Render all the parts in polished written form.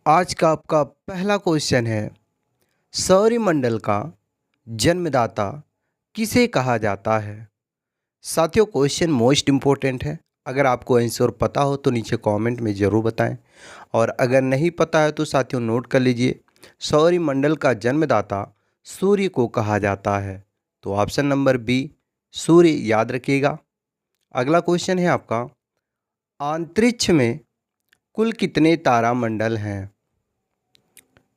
आज का आपका पहला क्वेश्चन है, सौरमंडल का जन्मदाता किसे कहा जाता है। साथियों, क्वेश्चन मोस्ट इम्पोर्टेंट है। अगर आपको आंसर पता हो तो नीचे कमेंट में ज़रूर बताएं, और अगर नहीं पता है तो साथियों नोट कर लीजिए। सौरमंडल का जन्मदाता सूर्य को कहा जाता है, तो ऑप्शन नंबर बी सूर्य याद रखिएगा। अगला क्वेश्चन है आपका, अंतरिक्ष में कुल कितने तारामंडल हैं।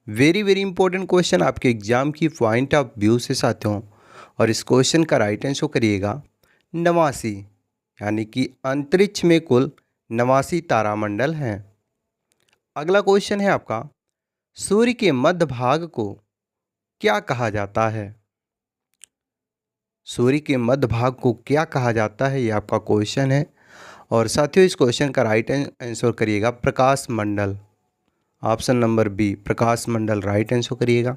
वेरी वेरी इंपॉर्टेंट क्वेश्चन आपके एग्जाम की पॉइंट ऑफ व्यू से साथियों। और इस क्वेश्चन का राइट आंसर करिएगा 89, यानी कि अंतरिक्ष में कुल 89 तारामंडल हैं। अगला क्वेश्चन है आपका, सूर्य के मध्य भाग को क्या कहा जाता है। सूर्य के मध्य भाग को क्या कहा जाता है, ये आपका क्वेश्चन है। और साथियों इस क्वेश्चन का राइट आंसर करिएगा प्रकाश मंडल। ऑप्शन नंबर बी प्रकाश मंडल राइट आंसर करिएगा।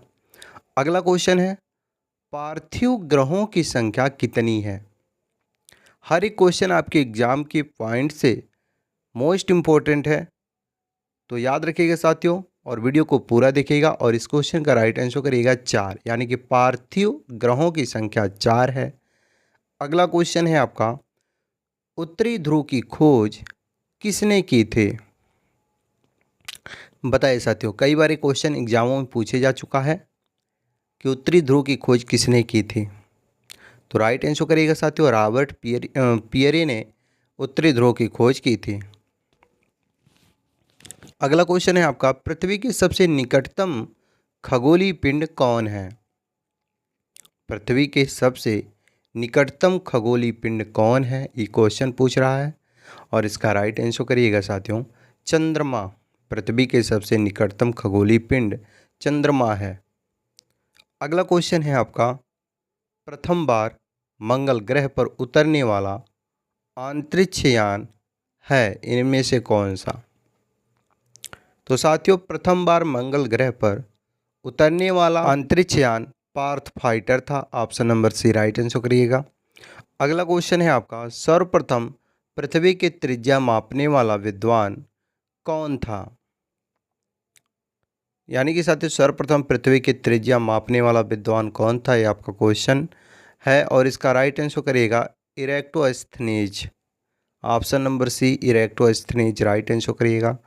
अगला क्वेश्चन है, पार्थिव ग्रहों की संख्या कितनी है। हर एक क्वेश्चन आपके एग्जाम के पॉइंट से मोस्ट इम्पोर्टेंट है, तो याद रखिएगा साथियों और वीडियो को पूरा देखिएगा। और इस क्वेश्चन का राइट आंसर करिएगा 4, यानी कि पार्थिव ग्रहों की संख्या 4 है। अगला क्वेश्चन है आपका, उत्तरी ध्रुव की खोज किसने की थी। बताइए साथियों, कई बार क्वेश्चन एग्जामों में पूछे जा चुका है कि उत्तरी ध्रुव की खोज किसने की थी। तो राइट आंसर करिएगा साथियों, रॉबर्ट पियरे ने उत्तरी ध्रुव की खोज की थी। अगला क्वेश्चन है आपका, पृथ्वी के सबसे निकटतम खगोलीय पिंड कौन है। पृथ्वी के सबसे निकटतम खगोलीय पिंड कौन है, ये क्वेश्चन पूछ रहा है। और इसका राइट आंसर करिएगा साथियों, चंद्रमा। पृथ्वी के सबसे निकटतम खगोलीय पिंड चंद्रमा है। अगला क्वेश्चन है आपका, प्रथम बार मंगल ग्रह पर उतरने वाला अंतरिक्ष यान है इनमें से कौन सा। तो साथियों प्रथम बार मंगल ग्रह पर उतरने वाला अंतरिक्ष यान पार्थ फाइटर था। Option number C right answer करिएगा। अगला क्वेश्चन है आपका, सर्वप्रथम पृथ्वी की त्रिज्या मापने वाला विद्वान कौन था। यानी कि साथियों सर्वप्रथम पृथ्वी की त्रिज्या मापने वाला विद्वान कौन था, ये आपका क्वेश्चन है। और इसका राइट आंसर करिएगा Eratosthenes. Option number C Eratosthenes right answer करिएगा।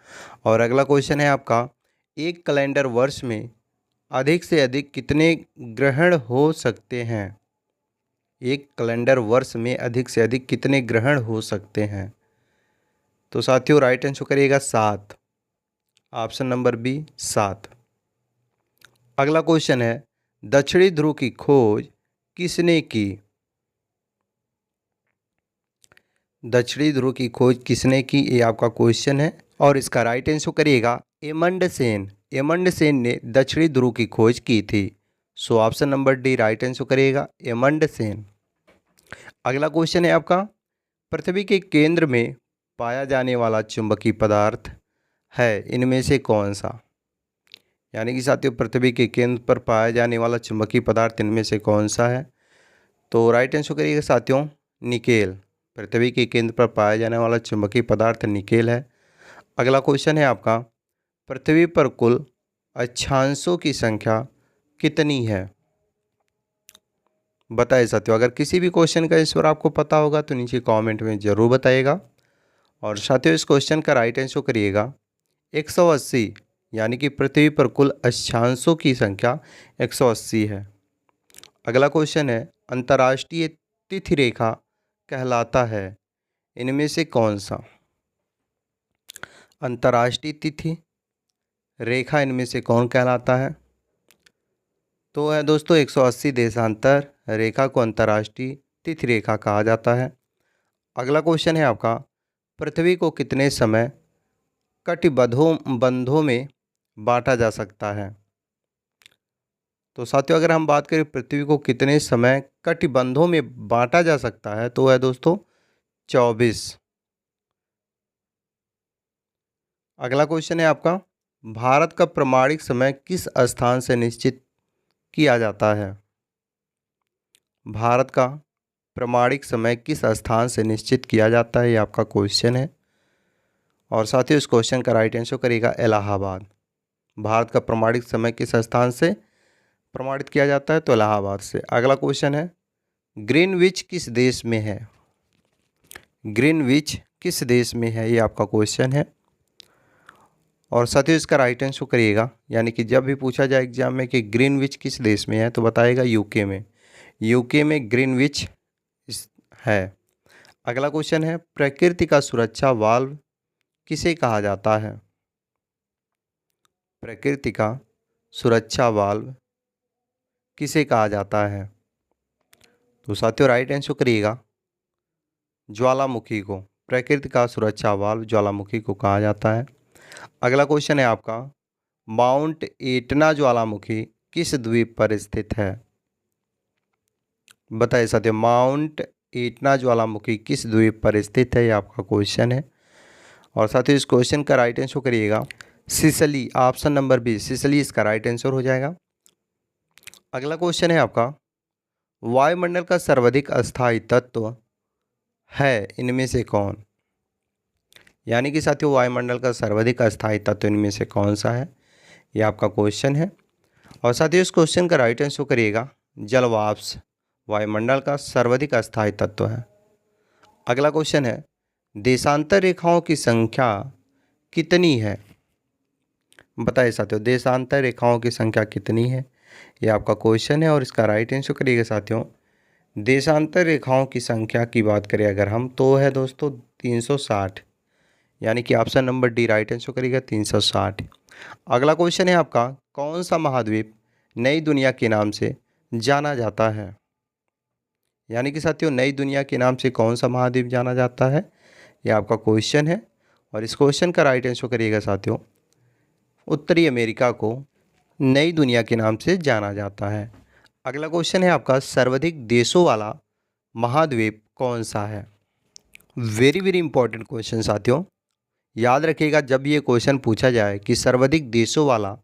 और अगला क्वेश्चन है आपका, एक कैलेंडर वर्ष में अधिक से अधिक कितने ग्रहण हो सकते हैं। एक कैलेंडर वर्ष में अधिक से अधिक कितने ग्रहण हो सकते हैं। तो साथियों राइट आंसर करिएगा 7। Option number B 7। अगला क्वेश्चन है, दक्षिणी ध्रुव की खोज किसने की। दक्षिणी ध्रुव की खोज किसने की, ये आपका क्वेश्चन है। और इसका राइट आंसर करिएगा एमंडसेन। एमंडसेन ने दक्षिणी ध्रुव की खोज की थी। So option number D right answer करिएगा एमंडसेन। अगला क्वेश्चन है आपका, पृथ्वी के केंद्र में पाया जाने वाला चुंबकीय पदार्थ है इनमें से कौन सा। यानी कि साथियों पृथ्वी के केंद्र पर पाया जाने वाला चुंबकीय पदार्थ इनमें से कौन सा है। तो राइट आंसर करिएगा साथियों निकेल। पृथ्वी के केंद्र पर पाया जाने वाला चुंबकीय पदार्थ निकेल है। अगला क्वेश्चन है आपका, पृथ्वी पर कुल अक्षांशों की संख्या कितनी है। बताइए साथियों, अगर किसी भी क्वेश्चन का आंसर आपको पता होगा तो नीचे कमेंट में ज़रूर बताइएगा। और साथियों इस क्वेश्चन का राइट आंसर करिएगा 180, यानी कि पृथ्वी पर कुल अक्षांशों की संख्या 180 है। अगला क्वेश्चन है, अंतर्राष्ट्रीय तिथि रेखा कहलाता है इनमें से कौन सा। अंतर्राष्ट्रीय तिथि रेखा इनमें से कौन कहलाता है। तो है दोस्तों 180 देशांतर रेखा को अंतर्राष्ट्रीय तिथि रेखा कहा जाता है। अगला क्वेश्चन है आपका, पृथ्वी को कितने समय कटिबंधों बंधों में बांटा जा सकता है। तो साथियों अगर हम बात करें पृथ्वी को कितने समय कटिबंधों में बांटा जा सकता है, तो है दोस्तों 24। अगला क्वेश्चन है आपका, भारत का प्रमाणिक समय किस स्थान से निश्चित किया जाता है। भारत का प्रमाणिक समय किस स्थान से निश्चित किया जाता है, ये आपका क्वेश्चन है। और साथियों इस क्वेश्चन का राइट आंसर करिएगा Allahabad. Option number C Allahabad right answer करिएगा। अगला क्वेश्चन है आपका, भारत का प्रमाणिक समय किस स्थान से निश्चित किया जाता है। भारत का प्रमाणिक समय किस स्थान से निश्चित किया जाता है, ये आपका क्वेश्चन है। और साथियों इसक्वेश्चन का राइट आंसर करिएगा इलाहाबाद। भारत का प्रमाणित समय किस स्थान से प्रमाणित किया जाता है? तो इलाहाबाद से। अगला क्वेश्चन है, ग्रीनविच किस देश में है? ग्रीनविच किस देश में है, ये आपका क्वेश्चन है। और साथियों इसका राइट आंसर करिएगा, यानी कि जब भी पूछा जाए एग्जाम में कि ग्रीनविच किस देश में है तो बताएगा यूके में। यूके में ग्रीनविच है। अगला क्वेश्चन है, प्रकृति का सुरक्षा वाल्व किसे कहा जाता है? प्रकृति का सुरक्षा वाल्व किसे कहा जाता है? तो साथियों राइट आंसर करिएगा, ज्वालामुखी को। प्रकृति का सुरक्षा वाल्व ज्वालामुखी को कहा जाता है। अगला क्वेश्चन है आपका, माउंट एटना ज्वालामुखी किस द्वीप पर स्थित है? बताइए साथियों, माउंट एटना ज्वालामुखी किस द्वीप पर स्थित है, ये आपका क्वेश्चन है। और साथियों इस क्वेश्चन का राइट आंसर करिएगा Sicily, option number B Sicily इसका राइट आंसर हो जाएगा। अगला क्वेश्चन है आपका, वायुमंडल का सर्वाधिक अस्थायी तत्व है इनमें से कौन? यानी कि साथियों वायुमंडल का सर्वाधिक अस्थायी तत्व इनमें से कौन सा है, ये आपका क्वेश्चन है। और साथियों इस क्वेश्चन का राइट आंसर करिएगा, जलवाष्प वायुमंडल का सर्वाधिक अस्थायी तत्व है। अगला क्वेश्चन है, देशांतर रेखाओं की संख्या कितनी है? बताइए साथियों, देशांतर रेखाओं की संख्या कितनी है, ये आपका क्वेश्चन है। और इसका राइट आंसर करिएगा साथियों, देशांतर रेखाओं की संख्या की बात करें अगर हम तो है दोस्तों 360, यानी कि option number D right answer करिएगा 360। अगला क्वेश्चन है आपका, कौन सा महाद्वीप नई दुनिया के नाम से जाना जाता है? यानी कि साथियों नई दुनिया के नाम से कौन सा महाद्वीप जाना जाता है, यह आपका क्वेश्चन है। और इस क्वेश्चन का राइट आंसर करिएगा साथियों, उत्तरी अमेरिका को नई दुनिया के नाम से जाना जाता है। अगला क्वेश्चन है आपका, सर्वाधिक देशों वाला महाद्वीप कौन सा है? वेरी वेरी इंपॉर्टेंट क्वेश्चन साथियों, याद रखिएगा जब ये क्वेश्चन पूछा जाए कि सर्वाधिक देशों वाला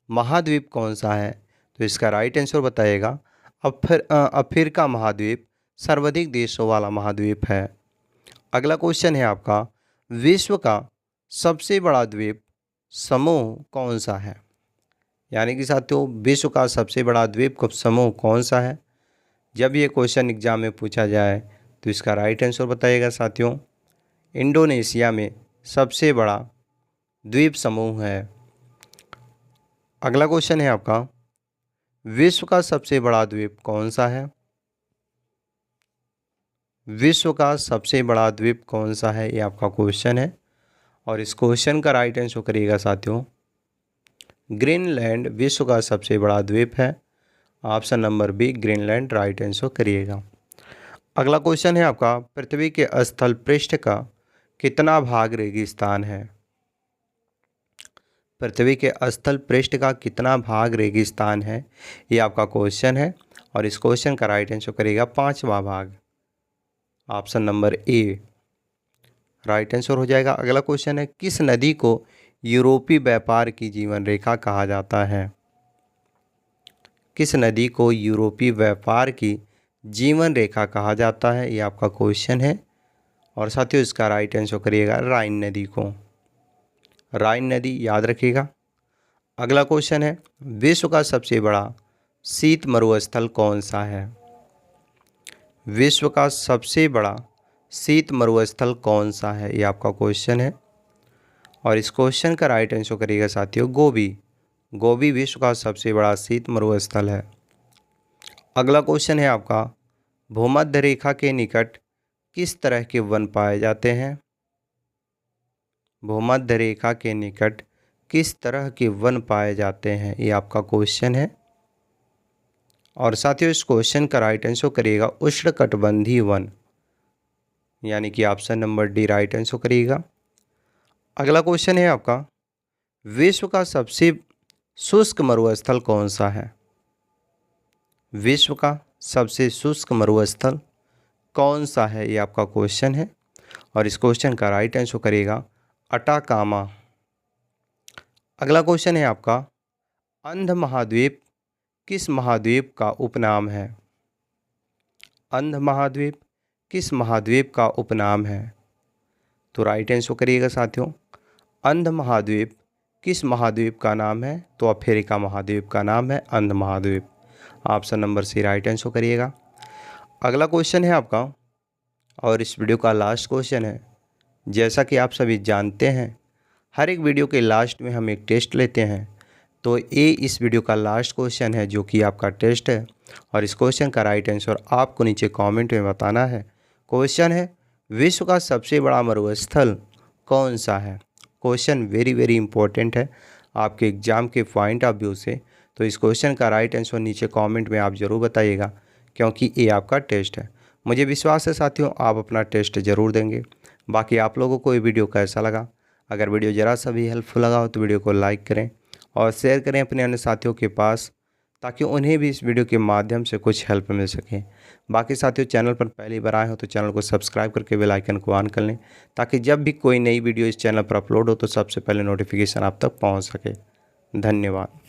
महाद्वीप कौन सा है तो इसका राइट आंसर बताइएगा अफ्रीका महाद्वीप सर्वाधिक देशों वाला महाद्वीप है। अगला क्वेश्चन है आपका, विश्व का सबसे बड़ा द्वीप समूह कौन सा है? यानी कि साथियों विश्व का सबसे बड़ा द्वीप समूह कौन सा है? जब ये क्वेश्चन एग्जाम में पूछा जाए तो इसका राइट आंसर बताइएगा साथियों, इंडोनेशिया में सबसे बड़ा द्वीप समूह है। अगला क्वेश्चन है आपका, विश्व का सबसे बड़ा द्वीप कौन सा है? विश्व का सबसे बड़ा द्वीप कौन सा है, ये आपका क्वेश्चन है। और इस क्वेश्चन का राइट आंसर करिएगा साथियों, ग्रीनलैंड विश्व का सबसे बड़ा द्वीप है। Option number B Greenland right answer करिएगा। अगला क्वेश्चन है आपका, पृथ्वी के स्थल पृष्ठ का कितना भाग रेगिस्तान है? पृथ्वी के स्थल पृष्ठ का कितना भाग रेगिस्तान है, ये आपका क्वेश्चन है। और इस क्वेश्चन का राइट आंसर करेगा 5वां भाग, option number A right answer हो जाएगा। अगला क्वेश्चन है, किस नदी को यूरोपीय व्यापार की जीवन रेखा कहा जाता है? किस नदी को यूरोपीय व्यापार की जीवन रेखा कहा जाता है, ये आपका क्वेश्चन है। और साथियों इसका राइट आंसर करिएगा राइन नदी को, राइन नदी याद रखिएगा। अगला क्वेश्चन है, विश्व का सबसे बड़ा शीत मरुस्थल कौन सा है? विश्व का सबसे बड़ा शीत मरुस्थल कौन सा है, ये आपका क्वेश्चन है। और इस क्वेश्चन का राइट आंसर करिएगा साथियों गोबी, गोबी विश्व का सबसे बड़ा शीत मरुस्थल है। अगला क्वेश्चन है आपका, भूमध्य रेखा के निकट किस तरह के वन पाए जाते हैं? भूमध्य रेखा के निकट किस तरह के वन पाए जाते हैं, ये आपका क्वेश्चन है। और साथियों इस क्वेश्चन का राइट आंसर करिएगा उष्णकटिबंधीय वन, यानी कि option number D right answer करिएगा। अगला क्वेश्चन है आपका, विश्व का सबसे शुष्क मरुस्थल कौन सा है? विश्व का सबसे शुष्क मरुस्थल कौन सा है, ये आपका क्वेश्चन है। और इस क्वेश्चन का राइट आंसर करिएगा अटाकामा। अगला क्वेश्चन है आपका, अंध महाद्वीप किस महाद्वीप का उपनाम है? अंध महाद्वीप किस महाद्वीप का उपनाम है? तो राइट आंसर करिएगा साथियों, अंध महाद्वीप किस महाद्वीप का नाम है? तो अफ्रीका महाद्वीप का नाम है अंध महाद्वीप। Option number C right answer करिएगा। अगला क्वेश्चन है आपका, और इस वीडियो का लास्ट क्वेश्चन है। जैसा कि आप सभी जानते हैं, हर एक वीडियो के लास्ट में हम एक टेस्ट लेते हैं, तो ये इस वीडियो का लास्ट क्वेश्चन है जो कि आपका टेस्ट है, और इस क्वेश्चन का राइट आंसर आपको नीचे कमेंट में बताना है। क्वेश्चन है, विश्व का सबसे बड़ा मरुस्थल कौन सा है? क्वेश्चन वेरी वेरी इंपॉर्टेंट है आपके एग्ज़ाम के पॉइंट ऑफ व्यू से, तो इस क्वेश्चन का राइट आंसर नीचे कमेंट में आप ज़रूर बताइएगा, क्योंकि ये आपका टेस्ट है। मुझे विश्वास है साथियों आप अपना टेस्ट ज़रूर देंगे। बाकी आप लोगों को ये वीडियो कैसा लगा? अगर वीडियो ज़रा सा भी हेल्पफुल लगा हो तो वीडियो को लाइक करें और शेयर करें अपने अन्य साथियों के पास, ताकि उन्हें भी इस वीडियो के माध्यम से कुछ हेल्प मिल सके। बाकी साथियों, चैनल पर पहली बार आए हो तो चैनल को सब्सक्राइब करके बेल आइकन को ऑन कर लें, ताकि जब भी कोई नई वीडियो इस चैनल पर अपलोड हो तो सबसे पहले नोटिफिकेशन आप तक पहुंच सके। धन्यवाद।